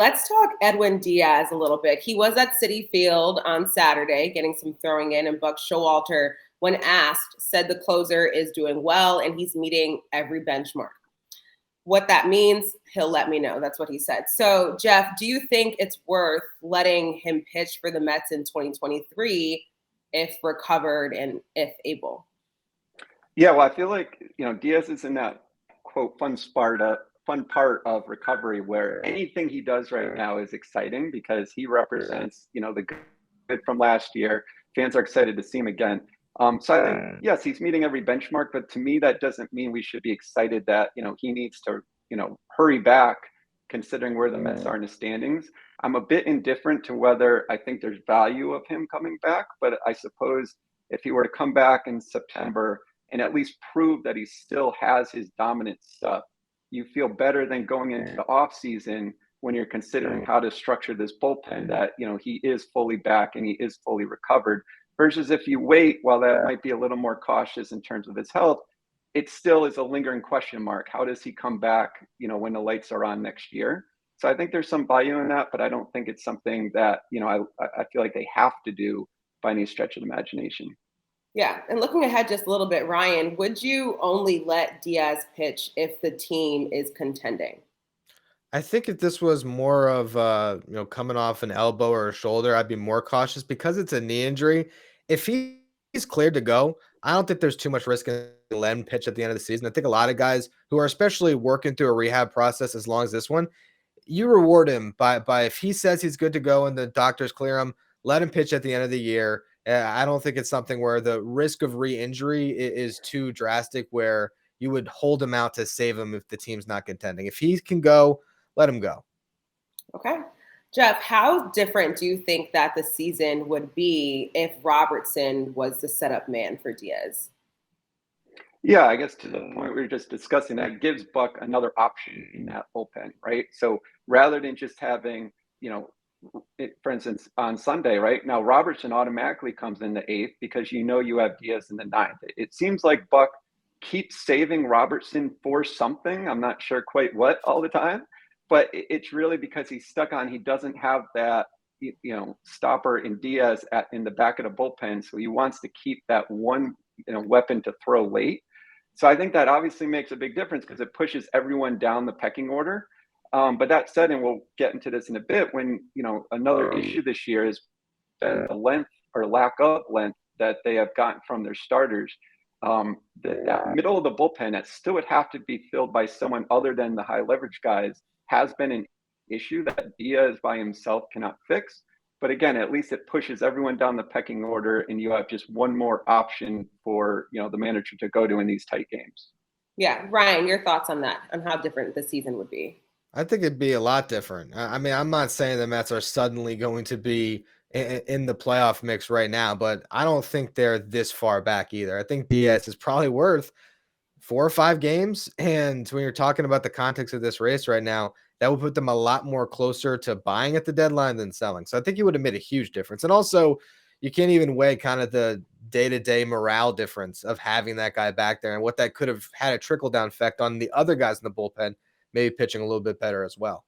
let's talk Edwin Diaz a little bit. He was at Citi Field on Saturday getting some throwing in, and Buck Showalter, when asked, said the closer is doing well and he's meeting every benchmark. What that means, he'll let me know. That's what he said. So, Jeff, do you think it's worth letting him pitch for the Mets in 2023 if recovered and if able? Yeah, well, I feel like, Diaz is in that, quote, fun part of recovery where anything he does right now is exciting because he represents, the good from last year. Fans are excited to see him again. So I think, yes, he's meeting every benchmark, but to me, that doesn't mean we should be excited that, he needs to, hurry back considering where the Mets are in the standings. I'm a bit indifferent to whether I think there's value of him coming back, but I suppose if he were to come back in September and at least prove that he still has his dominant stuff, you feel better than going into the off season when you're considering how to structure this bullpen that, he is fully back and he is fully recovered. Versus if you wait, while that might be a little more cautious in terms of his health, it still is a lingering question mark. How does he come back, when the lights are on next year? So I think there's some value in that, but I don't think it's something that, I feel like they have to do by any stretch of the imagination. Yeah, and looking ahead just a little bit, Ryan, would you only let Diaz pitch if the team is contending? I think if this was more of coming off an elbow or a shoulder, I'd be more cautious because it's a knee injury. If he's cleared to go, I don't think there's too much risk in letting him pitch at the end of the season. I think a lot of guys who are especially working through a rehab process as long as this one, you reward him by if he says he's good to go and the doctors clear him, let him pitch at the end of the year. I don't think it's something where the risk of re-injury is too drastic where you would hold him out to save him if the team's not contending. If he can go, let him go. Okay. Jeff, how different do you think that the season would be if Robertson was the setup man for Diaz? Yeah, I guess to the point we were just discussing, that gives Buck another option in that bullpen, right? So rather than just having, for instance, on Sunday, right now, Robertson automatically comes in the eighth because you have Diaz in the ninth. It seems like Buck keeps saving Robertson for something. I'm not sure quite what all the time, but it's really because he's stuck on, he doesn't have that, stopper in Diaz in the back of the bullpen. So he wants to keep that one, weapon to throw late. So I think that obviously makes a big difference because it pushes everyone down the pecking order. But that said, and we'll get into this in a bit, when, another issue this year is the length or lack of length that they have gotten from their starters. That middle of the bullpen that still would have to be filled by someone other than the high leverage guys has been an issue that Diaz by himself cannot fix. But again, at least it pushes everyone down the pecking order and you have just one more option for, the manager to go to in these tight games. Yeah. Ryan, your thoughts on that, on how different the season would be? I think it'd be a lot different. I mean, I'm not saying the Mets are suddenly going to be in the playoff mix right now, but I don't think they're this far back either. I think Diaz is probably worth 4 or 5 games. And when you're talking about the context of this race right now, that would put them a lot more closer to buying at the deadline than selling. So I think it would have made a huge difference. And also, you can't even weigh kind of the day-to-day morale difference of having that guy back there and what that could have had a trickle-down effect on the other guys in the bullpen, maybe pitching a little bit better as well.